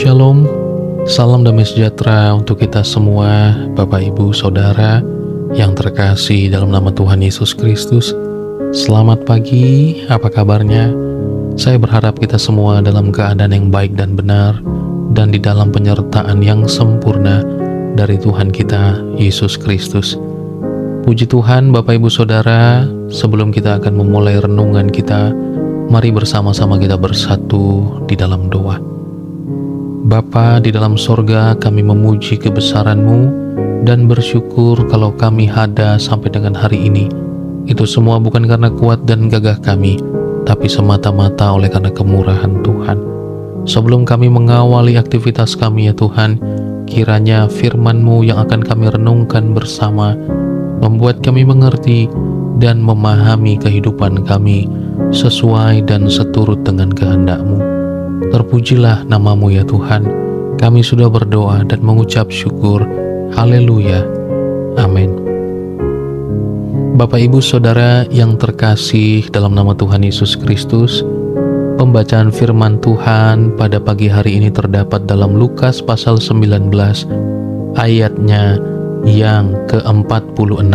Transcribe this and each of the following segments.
Shalom, salam damai sejahtera untuk kita semua, Bapak, Ibu, Saudara yang terkasih dalam nama Tuhan Yesus Kristus. Selamat pagi, apa kabarnya? Saya berharap kita semua dalam keadaan yang baik dan benar, dan di dalam penyertaan yang sempurna dari Tuhan kita, Yesus Kristus. Puji Tuhan, Bapak, Ibu, Saudara, sebelum kita akan memulai renungan kita, mari bersama-sama kita bersatu di dalam doa. Bapa di dalam sorga, kami memuji kebesaran-Mu dan bersyukur kalau kami ada sampai dengan hari ini. Itu semua bukan karena kuat dan gagah kami, tapi semata-mata oleh karena kemurahan Tuhan. Sebelum kami mengawali aktivitas kami ya Tuhan, kiranya firman-Mu yang akan kami renungkan bersama, membuat kami mengerti dan memahami kehidupan kami sesuai dan seturut dengan kehendak-Mu. Terpujilah nama-Mu ya Tuhan. Kami sudah berdoa dan mengucap syukur. Haleluya. Amin. Bapak, Ibu, Saudara yang terkasih dalam nama Tuhan Yesus Kristus, pembacaan firman Tuhan pada pagi hari ini terdapat dalam Lukas pasal 19 ayatnya yang ke-46.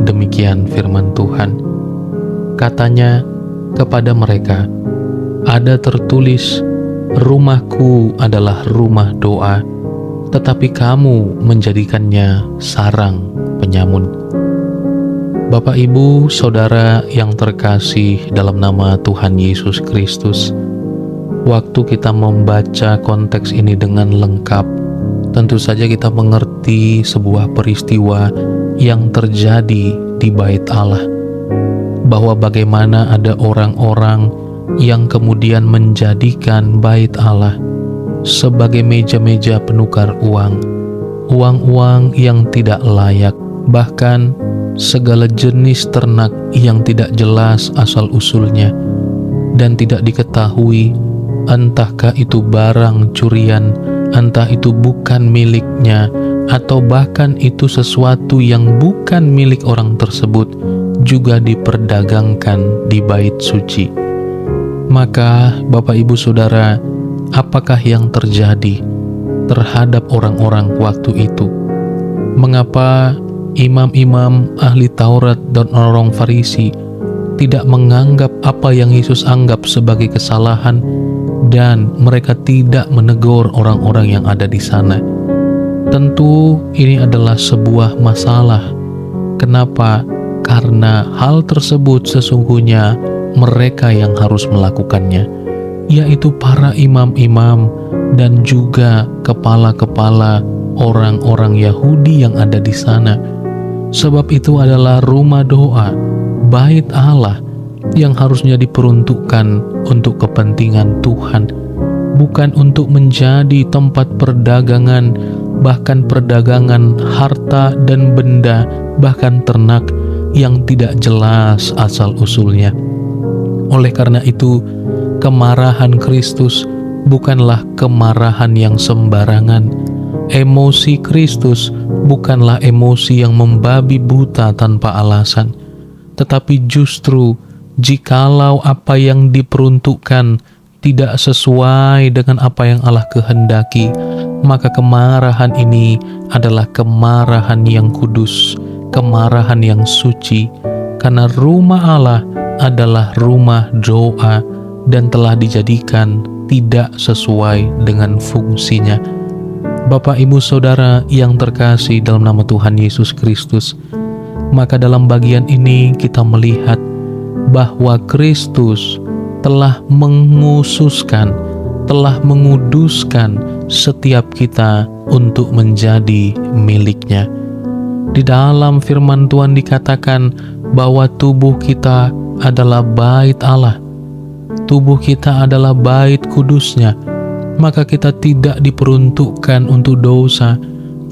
Demikian firman Tuhan. Katanya kepada mereka, ada tertulis, rumahku adalah rumah doa, tetapi kamu menjadikannya sarang penyamun. Bapak, Ibu, Saudara yang terkasih dalam nama Tuhan Yesus Kristus, waktu kita membaca konteks ini dengan lengkap, tentu saja kita mengerti sebuah peristiwa yang terjadi di Bait Allah, bahwa bagaimana ada orang-orang yang kemudian menjadikan Bait Allah sebagai meja-meja penukar uang-uang yang tidak layak, bahkan segala jenis ternak yang tidak jelas asal-usulnya dan tidak diketahui entahkah itu barang curian, entah itu bukan miliknya, atau bahkan itu sesuatu yang bukan milik orang tersebut juga diperdagangkan di bait suci. Maka Bapak, Ibu, Saudara, apakah yang terjadi terhadap orang-orang waktu itu? Mengapa imam-imam ahli Taurat dan orang Farisi tidak menganggap apa yang Yesus anggap sebagai kesalahan dan mereka tidak menegur orang-orang yang ada di sana? Tentu ini adalah sebuah masalah. Kenapa? Karena hal tersebut sesungguhnya mereka yang harus melakukannya, yaitu para imam-imam dan juga kepala-kepala orang-orang Yahudi yang ada di sana. Sebab itu adalah rumah doa, Bait Allah, yang harusnya diperuntukkan untuk kepentingan Tuhan, bukan untuk menjadi tempat perdagangan, bahkan perdagangan harta dan benda, bahkan ternak yang tidak jelas asal-usulnya. Oleh karena itu, kemarahan Kristus bukanlah kemarahan yang sembarangan. Emosi Kristus bukanlah emosi yang membabi buta tanpa alasan. Tetapi justru, jikalau apa yang diperuntukkan tidak sesuai dengan apa yang Allah kehendaki, maka kemarahan ini adalah kemarahan yang kudus, kemarahan yang suci, karena rumah Allah adalah rumah doa dan telah dijadikan tidak sesuai dengan fungsinya. Bapak, Ibu, Saudara yang terkasih dalam nama Tuhan Yesus Kristus, maka dalam bagian ini kita melihat bahwa Kristus telah menguduskan setiap kita untuk menjadi miliknya. Di dalam firman Tuhan dikatakan bahwa tubuh kita adalah bait Allah, tubuh kita adalah bait kudusnya. Maka kita tidak diperuntukkan untuk dosa,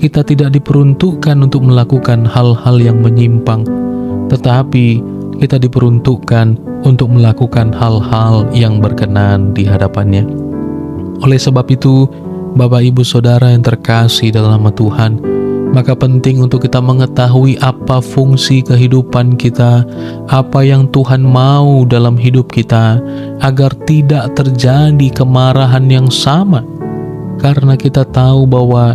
kita tidak diperuntukkan untuk melakukan hal-hal yang menyimpang, tetapi kita diperuntukkan untuk melakukan hal-hal yang berkenan di hadapannya. Oleh sebab itu, Bapak, Ibu, Saudara yang terkasih dalam nama Tuhan, maka penting untuk kita mengetahui apa fungsi kehidupan kita, apa yang Tuhan mau dalam hidup kita, agar tidak terjadi kemarahan yang sama. karena kita tahu bahwa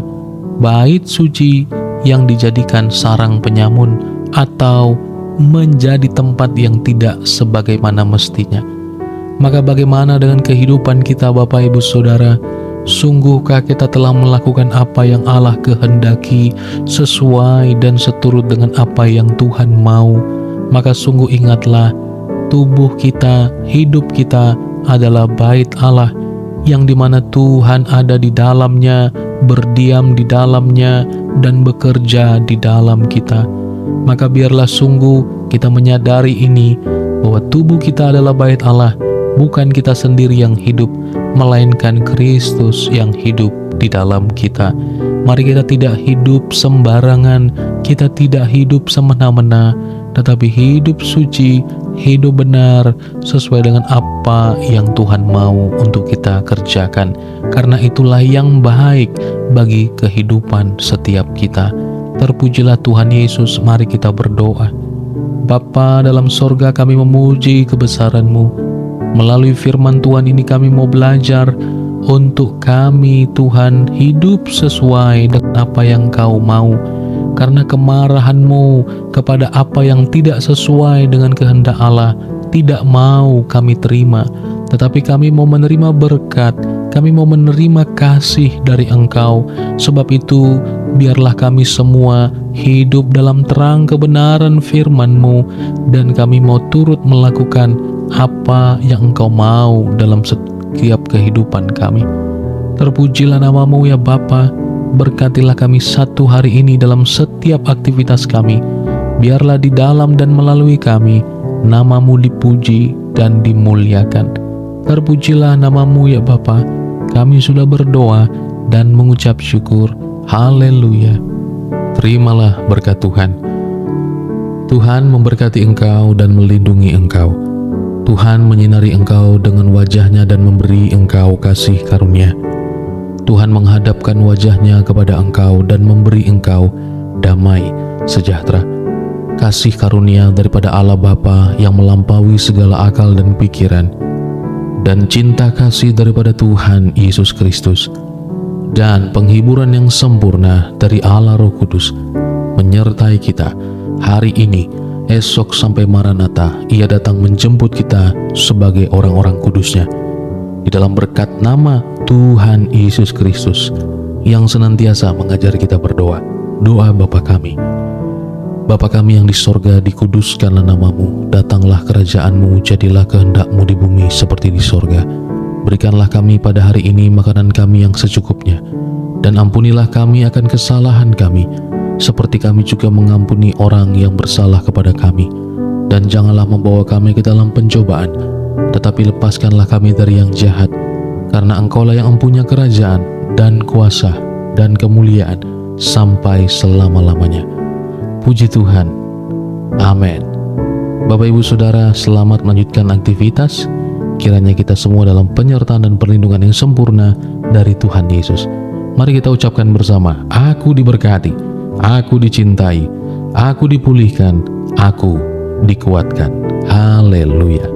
bait suci yang dijadikan sarang penyamun atau menjadi tempat yang tidak sebagaimana mestinya. Maka bagaimana dengan kehidupan kita, Bapak Ibu Saudara? Sungguhkah kita telah melakukan apa yang Allah kehendaki sesuai dan seturut dengan apa yang Tuhan mau? Maka sungguh ingatlah, tubuh kita, hidup kita adalah bait Allah yang dimana Tuhan ada di dalamnya, berdiam di dalamnya, dan bekerja di dalam kita. Maka biarlah sungguh kita menyadari ini, bahwa tubuh kita adalah bait Allah, bukan kita sendiri yang hidup, melainkan Kristus yang hidup di dalam kita. Mari kita tidak hidup sembarangan, kita tidak hidup semena-mena, tetapi hidup suci, hidup benar, sesuai dengan apa yang Tuhan mau untuk kita kerjakan. Karena itulah yang baik bagi kehidupan setiap kita. Terpujilah Tuhan Yesus. Mari kita berdoa. Bapa dalam sorga, kami memuji kebesaran-Mu. Melalui firman Tuhan ini kami mau belajar untuk kami, Tuhan, hidup sesuai dengan apa yang Kau mau. Karena kemarahan-Mu kepada apa yang tidak sesuai dengan kehendak Allah tidak mau kami terima, tetapi kami mau menerima berkat, kami mau menerima kasih dari Engkau. Sebab itu biarlah kami semua hidup dalam terang kebenaran firman-Mu, dan kami mau turut melakukan apa yang Engkau mau dalam setiap kehidupan kami. Terpujilah nama-Mu ya Bapa. Berkatilah kami satu hari ini dalam setiap aktivitas kami. Biarlah di dalam dan melalui kami nama-Mu dipuji dan dimuliakan. Terpujilah nama-Mu ya Bapa. Kami sudah berdoa dan mengucap syukur. Haleluya. Terimalah berkat Tuhan. Tuhan memberkati engkau dan melindungi engkau. Tuhan menyinari engkau dengan wajah-Nya dan memberi engkau kasih karunia. Tuhan menghadapkan wajah-Nya kepada engkau dan memberi engkau damai sejahtera. Kasih karunia daripada Allah Bapa yang melampaui segala akal dan pikiran, dan cinta kasih daripada Tuhan Yesus Kristus, dan penghiburan yang sempurna dari Allah Roh Kudus menyertai kita hari ini, esok sampai Maranatha. Ia datang menjemput kita sebagai orang-orang kudus-Nya. Di dalam berkat nama Tuhan Yesus Kristus yang senantiasa mengajari kita berdoa. Doa Bapa kami. Bapa kami yang di sorga, dikuduskanlah nama-Mu, datanglah kerajaan-Mu, jadilah kehendak-Mu di bumi seperti di sorga. Berikanlah kami pada hari ini makanan kami yang secukupnya, dan ampunilah kami akan kesalahan kami, seperti kami juga mengampuni orang yang bersalah kepada kami. Dan janganlah membawa kami ke dalam pencobaan, tetapi lepaskanlah kami dari yang jahat, karena Engkau-lah yang mempunyai kerajaan dan kuasa dan kemuliaan sampai selama-lamanya. Puji Tuhan. Amin. Bapak Ibu Saudara, selamat melanjutkan aktivitas. Kiranya kita semua dalam penyertaan dan perlindungan yang sempurna dari Tuhan Yesus. Mari kita ucapkan bersama, aku diberkati, aku dicintai, aku dipulihkan, aku dikuatkan. Haleluya.